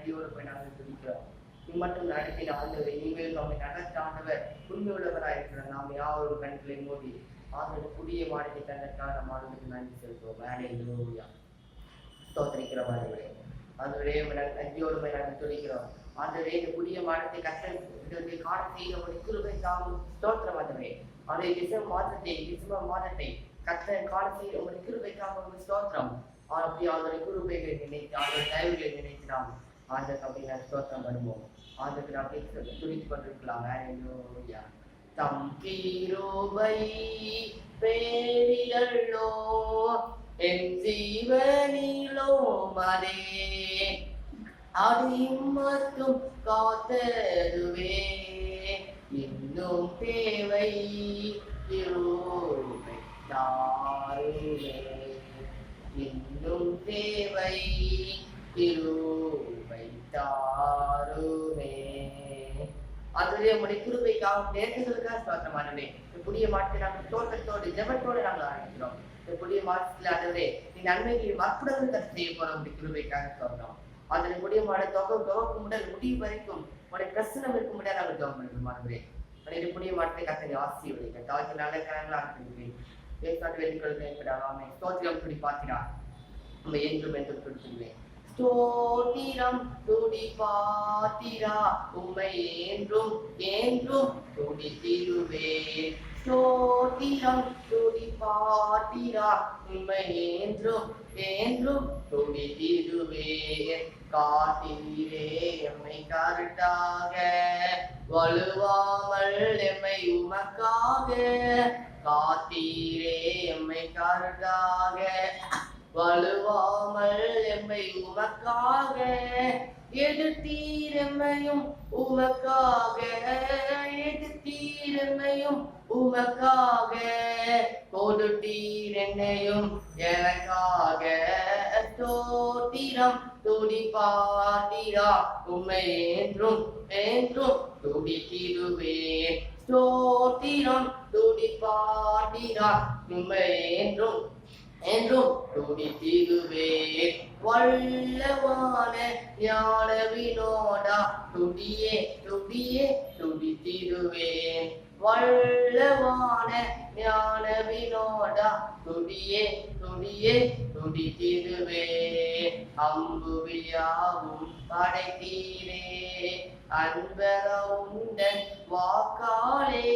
நன்றியோடு போய் நாங்கள் துதிக்கிறோம். நீ மட்டும் நடத்தின ஆண்டவர், இனிமேல் நம்மை நடத்த ஆண்டவர் உண்மையுள்ளவராயிருக்கிற நாம் யாவரும் கண்களை மூடி ஆண்டவர் புதிய மாநிலை தந்தற்காக நம்ம ஆண்டவருக்கு நன்றி செலுத்துவோம். ஹல்லேலூயா. ஸ்தோத்திரிக்கிறோம் ஆண்டவரே. ஆண்டவரே நன்றியோடு போய் நாங்கள் துதிக்கிறோம். ஆண்டவரே இந்த புதிய மாதத்தை கஷ்டத்தை காண செய்த ஒரு கிருபை தாம் ஸ்தோத்திரம் ஆண்டவரே. அதே டிசம்பர் மாதத்தை கஷ்ட காண செய்த ஒரு கிருபைக்காக ஒரு ஸ்தோத்திரம். அப்படி அவருடைய கிருபைகளை நினைத்து அவருடைய தயவுகளை நினைத்து நாம் ஆண்டருக்கு அப்படி நான் ஸ்தோத்திரம் பண்ணுவோம். ஆண்டருக்கு நாம் துடித்து கொண்டிருக்கலாம். ஹல்லேலூயா. தம் கிருபை பேரிலோ என் ஜீவனிலோ மதே அதையும் மட்டும் காத்ததுவே இன்னும் தேவை கிருபை தாருமே இன்னும் தேவை கிருபை தாருமே. அதுவே உங்களுடைய கிருபைக்காக நேரங்களுக்காக ஸ்தோத்திரமானவே. புதிய மாதத்தை நாங்கள் தோட்டத்தோடு ஜெபத்தோடு நாங்கள் ஆரம்பிக்கிறோம். இந்த புதிய மாதத்துல அதுவே நீ நன்மைகளை மற்புடங்கள் கற்று செய்ய போற உங்களுடைய கிருபைக்காக ஸ்தோத்திரம். அதனை முடிய மாட தொகை முதல் முடிவு வரைக்கும் உடைய பிரசனம் இருக்கும் முடியாது நாங்கள் ஜெபம் பண்ணுறோம். அதுவே உடைய புதிய மாதத்தை கத்தனை ஆசீர்வதிங்க. தாய்க்கு நல்ல கரங்களாக இருக்கிறேன். பேசாட்டு வெளிக்கொள்கிறேன். ஸ்தோத்திரம் துடி பார்க்கிறார் நம்ம என்றும் என்றும் துடிச்சுடுவேன். ஸ்தோத்திரம் துடி பாத்திரா உம்மை என்றும் என்றும் துடித்திடுவேன். ஸ்தோத்திரம் துடி பாத்திரா உம்மை என்றும் என்றும் துடித்திடுவேன். காத்தீரே எம்மை கருட்டாக வலுவாமல் எம்மை உமக்காக காத்தீரே எம்மை கருட்டாக வலுவாமல் எம்மை உமக்காக எதிர்த்தீர் எம்மையும் உமக்காக எதிர்த்தீர் எம்மையும் உமக்காக கொடுத்தீர் என்னையும் எனக்காக. ஸ்தோத்திரம் துடி பாத்திரா உம்மை என்றும் என்றும் துடித்திடுவேன். ஸ்தோத்திரம் துடி பாத்திரா உம்மை என்றும் என்றும் துடித்திடுவேன். வல்லவான ஞான வினோடா துடியே துடியே துடித்திடுவேன். வல்லவான ஞான வினோடா துடியே துடியே துடித்திடுவேன். அம்புவியாவும் படைத்தீரே அன்பர உண்டன் வாக்காலே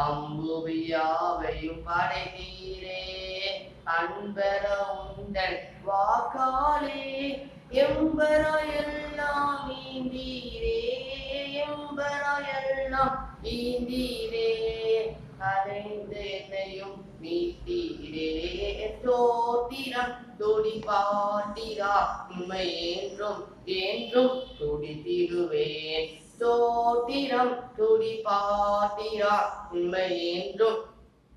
அம்புவியாவையும் படைத்தீரே அன்பர உண்டன் வாக்காலே எம்பரா எல்லாம் நீந்தீரே எம்பரா எல்லாம் நீந்தீரே அடைந்து என்னையும் நீத்தீரே. ஸ்தோத்திரம் துடி பாத்திரா உம்மை என்றும் என்றும் துடித்திடுவேன். ஸ்தோத்திரம் துடி பாத்திரா உம்மை என்றும்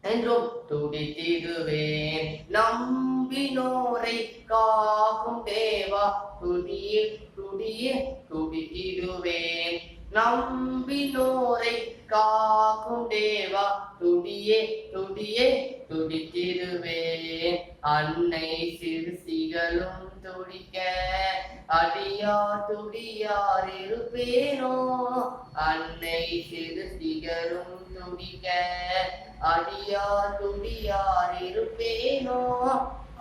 என்றும் துடித்திடுவேன். நம்பினோரை காக்கும் தேவா துடியே துடியே துடித்திடுவேன். நம்பினோரை காக்கும் தேவா துடியே துடியே துடித்திடுவேன். அன்னை சிறுசிகளும் துடிக்க அடியார் துடியார் இருப்பேனோ அன்னை சிறுசிகளும் துடிக்க அடியார் துடியார் இருப்பேனோ.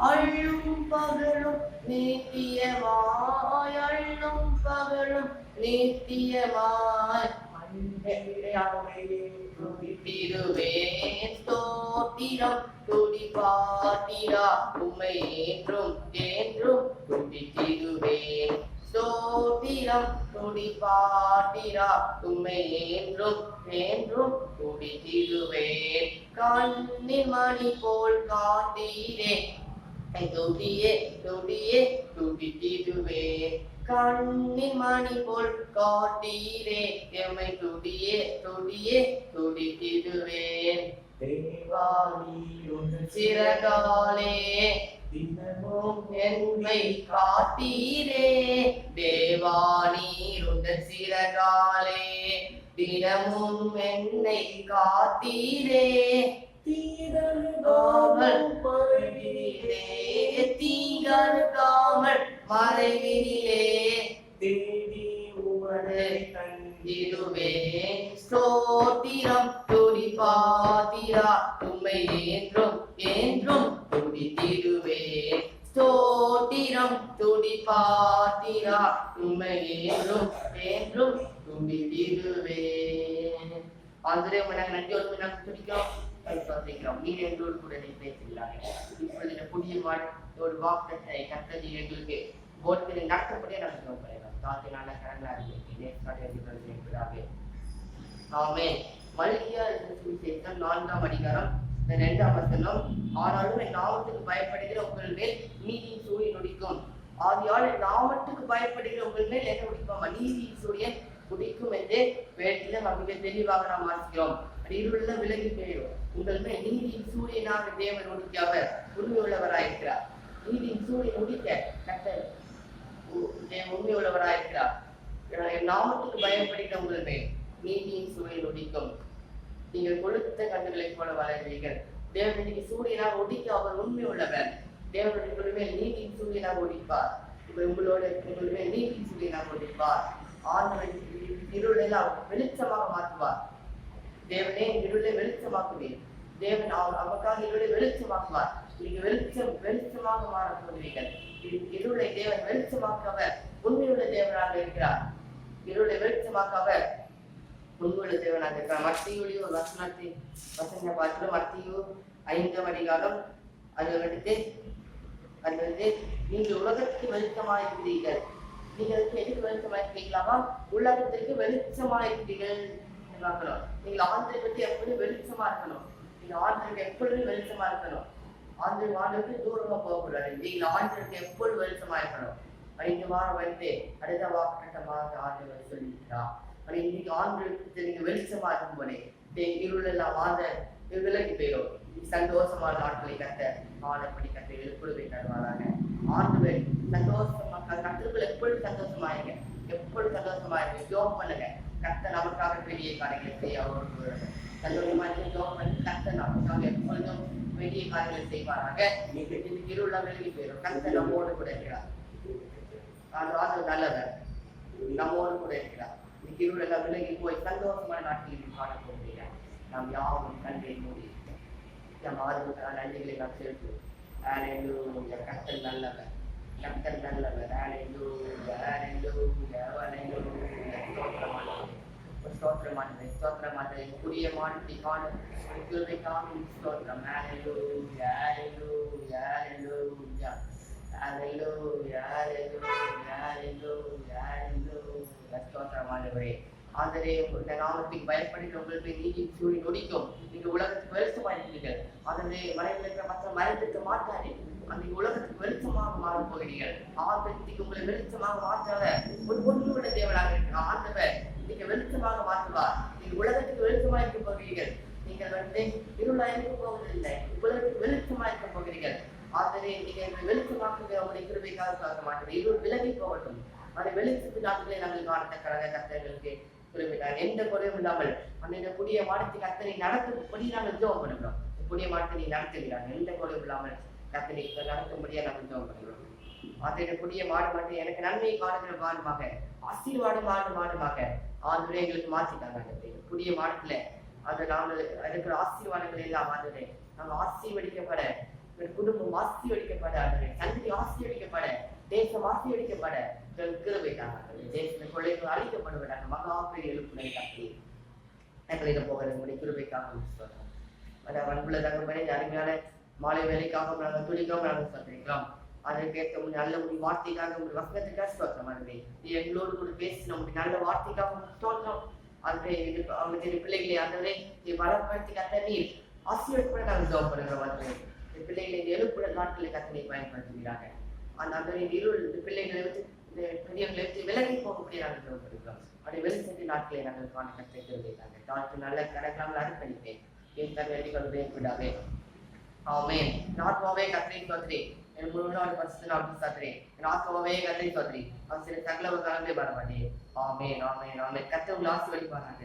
அள்ளும் பகலும் நித்தியமாய் அள்ளும் பகலும் நித்தியமாய் துடித்திடுவேன். ஸ்தோத்திரம் துடி பாத்திரா உம்மை என்றும் என்றும் துடித்திடுவேன். ஸ்தோத்திரம் துடி பாத்திரா உம்மை என்றும் என்றும் துடித்திடுவேன். கண்ணின் மணி போல் காத்தீரே துடியே துடியே துடித்திடுவேன். கண்ணின் மணி போல் காத்தீரே எம்மை துடியே துடியே துடித்திடுவேன். தேவானி சிறகாலே தினமும் என்னை காத்தீரே தேவானீருந்த சிறகாலே தினமும் என்னை காத்தீரே. தீங்கருகாமல் மறைவினிலே தீங்கருகாமல் மறைவினிலே தேடி உமதை தந்திடுவே. ஸ்தோத்திரம் துதி பாத்திரா உம்மை என்றும் என்றும் துதித்திடுவே. ஸ்தோத்திரம் துதி பாத்திரா உம்மை என்றும் என்றும் துதித்திடுவே. ஆண்டவரே உம்மை நாங்கள் நன்றியோடு நாங்கள் துதிக்கிறோம், சொல்லிக்கிறோம். நீர் எங்களோடு கூட பேசுகிறாங்க. இப்பொழுது இந்த புதிய ஒரு வாக்குத்தத்தை கர்த்தர் எங்களுக்கு போர்த்தினை நடத்தப்படியே நாங்கள் சொல்கிறோம். தாத்தினால கரங்களா இருக்கிறாங்க. ஆமென். மல்கியா சுவிசேஷம் 4ஆம் அதிகாரம் 2ஆம் வசனம். ஆனாலும் என் நாமத்துக்கு பயப்படுகிற உங்கள் மேல் நீதியின் சூரியன் உதிக்கும். ஆதியால் என் நாமத்துக்கு பயப்படுகிற உங்கள் மேல் என்ன உதிக்கும்? நீதியின் சூரியன் உதிக்கும் என்று வேட்டில மிக தெளிவாக நாம் வாசிக்கிறோம். இருள விலகி போயிடும். உங்கள் மேல் நீதியின் சூரியனாக தேவன் உதிக்க அவர் உண்மை உள்ளவராயிருக்கிறார். நீதியின் சூரியன் உதிக்க கர்த்தர் உண்மை உள்ளவராயிருக்கிறார். நாமத்துக்கு பயப்படுகிற உங்கள் மேல் நீதியின் சூரியன் உதிக்கும். நீங்கள் கொழுத்த கண்ணுகளைப் போல வளர்வீர்கள். தேவன் இன்னைக்கு சூரியனாக உதிக்க அவர் உண்மை உள்ளவர். தேவனுடைய உங்கள் மேல் நீதியின் சூரியனாக உதிப்பார். உங்களோட உங்கள் மேல் நீதியின் சூரியனாக உதிப்பார். ஆண்டவன் இருளெல்லாம் வெளிச்சமாக மாற்றுவார். தேவனே இருளை வெளிச்சமாக்குவேன். தேவன் அவருக்காக இருளை வெளிச்சமாக்குவார். நீங்க வெளிச்சமாக மாற போகிறீர்கள். இருளை தேவன் வெளிச்சமாக்கவர் உண்மையுள்ள தேவனாக இருக்கிறார். இருளை வெளிச்சமாக்கவர் உண்மையுள்ள தேவனாக இருக்கிறார். மத்தியுடைய ஒரு வசன பார்க்கிறோம். மத்தியு 5ஆம் அதிகாரம் அது வந்து நீங்கள் உலகத்துக்கு வெளிச்சமாயிருக்கிறீர்கள். நீங்கள் எதுக்கு வெளிச்சமாயிருக்கீங்களாமா? உலகத்திற்கு வெளிச்சமாயிருக்கிறீர்கள். நீங்கள் ஆண்டவரை பற்றி எப்பொழுதும் வெளிச்சமா இருக்கணும். நீங்க ஆண்டவருக்கு எப்பொழுதும் வெளிச்சமா இருக்கணும். ஆண்டவருக்கு தூரமா போகக்கூடாது. நீங்கள் ஆண்டவருக்கு எப்பொழுதும் வெளிச்சமா இருக்கணும். இந்த வாரம் வந்து அடுத்த வாக்குத்தத்தமாக ஆண்டவர் சொல்லியிருக்கிறார். இன்னைக்கு ஆண்டவருக்கு நீங்க வெளிச்சமா இருக்கும் போதே இருள் எல்லாம் விலகி போயிடும். சந்தோஷமான நாட்களை கட்ட ஆடப்படி கட்ட எழுப்புடுவை தருவாராங்க. ஆண்டவர் சந்தோஷமா கற்றுக்கள் எப்பொழுது சந்தோஷமாயிருங்க, எப்பொழுது சந்தோஷமாயிருங்க. ஜோம் பண்ணுங்க. கத்த நமக்காக பெரிய காரியங்களை செய்ய அவரோடு சந்தோஷமா ஜோம் பண்ணி கத்த நமக்காக எப்பொழுதும் பெரிய காரியங்களை செய்வாராங்க. இருளா விலகி போயிடும். கத்த நம்மோடு கூட இருக்கிறார். நல்லவர் நம்மோடு கூட இருக்கிறார். இருள் எல்லாம் விலகி போய் சந்தோஷமான நாட்களில் காண போகிறீங்க. நாம் யாரும் கண்களை மூடி நம் ஆறுதலுக்கான நன்றிகளை நாம் செலுத்துவோம். கர்த்தர் நல்லவர், கர்த்தர் நல்லவர். ஸ்தோத்திரமானது புதிய மாநிலத்தை காண காணும் ஸ்தோத்திரம். ஸ்தோத்திரமானவரே, ஆண்டவரே இந்த நாமத்துக்கு பயப்படுகிற உங்களுக்கு நீதியின் சூரியன் ஒடிக்கும். நீங்க உலகத்துக்கு வெளிச்சமா இருக்கிறீர்கள். ஆண்டவரே மலையில் இருக்கிற மற்ற மரத்துக்கு மாற்றாதே. அந்த உலகத்துக்கு வெளிச்சமாக மாறப் போகிறீர்கள். ஆண்டவருக்கு உங்களை வெளிச்சமாக மாற்றாத ஒரு பொண்ணுள்ள தேவனாக இருக்கிற ஆண்டவர் நீங்க வெளிச்சமாக மாற்றுவார். நீங்க உலகத்துக்கு வெளிச்சமா இருக்க போகிறீர்கள். நீங்கள் வந்து இருளா இருக்க போவதில்லை, உலகத்துக்கு வெளிச்சமா இருக்க போகிறீர்கள். ஆண்டவரே நீங்க வெளிச்சமாக்குகிற உங்களுடைய கிருபைக்காக பார்க்க மாட்டேன். இருள் விலகி போகட்டும். அந்த வெளிச்சத்து நாட்களை நாங்கள் காணத்தக்கதாக கர்த்தர்களுக்கு குறிப்பிட்டார். எந்த குறையும் இல்லாமல் அந்த புதிய மாடத்தை கர்த்தரை நடத்தும்படி நாங்கள் ஜெபம் பண்ணுகிறோம். புதிய மாடத்தை நடத்துகிறாங்க. எந்த குறையும் இல்லாமல் கர்த்தரை நடத்தும்படியா நாங்கள் ஜெபம் பண்ணுகிறோம். அந்த புதிய மாடு மட்டும் எனக்கு நன்மையை காணுகிற மாடுமாக, ஆசீர்வாதமாக ஆண்டவரே எங்களுக்கு மாற்றிட்டாங்க. புதிய மாடத்துல அந்த நாங்கள் இருக்கிற ஆசீர்வாதங்கள் எல்லாம் ஆண்டவரே நாங்கள் ஆசீர்வதிக்கப்பட, குடும்பம் ஆசீர்வதிக்கப்பட, சந்ததி ஆசீர்வதிக்கப்பட, தேசம் ஆசீர்வதிக்கப்பட கிருபைக்காக தேசத்தின் கொள்ளைகள் அழிக்கப்படுவதாக மகாபெரிய எழுப்புகளை கட்டி எங்களிடம் போகிற கிருபைக்காக அன்புள்ள தகவலை அருமையான மாலை வேலைக்காக நாங்கள் துணிக்காக நாங்கள் சொல்லிருக்கிறோம். அதற்கேற்ற நல்ல ஒரு வார்த்தைக்காக ஒரு வசனத்துக்காக ஸ்தோத்திரம். அதுவே நீ எங்களோடு கூட பேசி நம்முடைய நல்ல வார்த்தைக்காக ஸ்தோத்திரம். அதுவே அவங்களுடைய பிள்ளைகளை ஆண்டவரே நீ பலப்படுத்தி கத்த நீர் ஆசீர்வாதப்பட நாங்கள் ஜெபம் பண்ணுகிறோம். அதுவே பிள்ளைகளை எழுப்புற நாட்களை கத்தனை பயன்படுத்துகிறாங்க. அந்த இருள் பிள்ளைகளை வச்சு பெரியவங்களை வச்சு விலகி போகக்கூடிய நாங்கள் ஜெபம் பண்ணுகிறோம். அப்படி வெளிச்சத்து நாட்களை நாங்கள் காண கற்றுக்கிறாங்க. தாழ்த்து நல்ல கணக்காக அர்ப்பணிப்பேன். என் தன்மைகள் வேண்டாவே. ஆமென். நாத்மாவே கர்த்தரை ஸ்தோத்திரி. என் முழுவதும் பரிசுத்த நாமத்தை ஸ்தோத்திரி. என் ஆத்மாவே கர்த்தரை ஸ்தோத்திரி. அவன் சில சகல கலந்தே வரமாட்டே. ஆமென் ஆமென் ஆமென். கர்த்தர் உங்களை ஆசீர்வதிப்பாராக.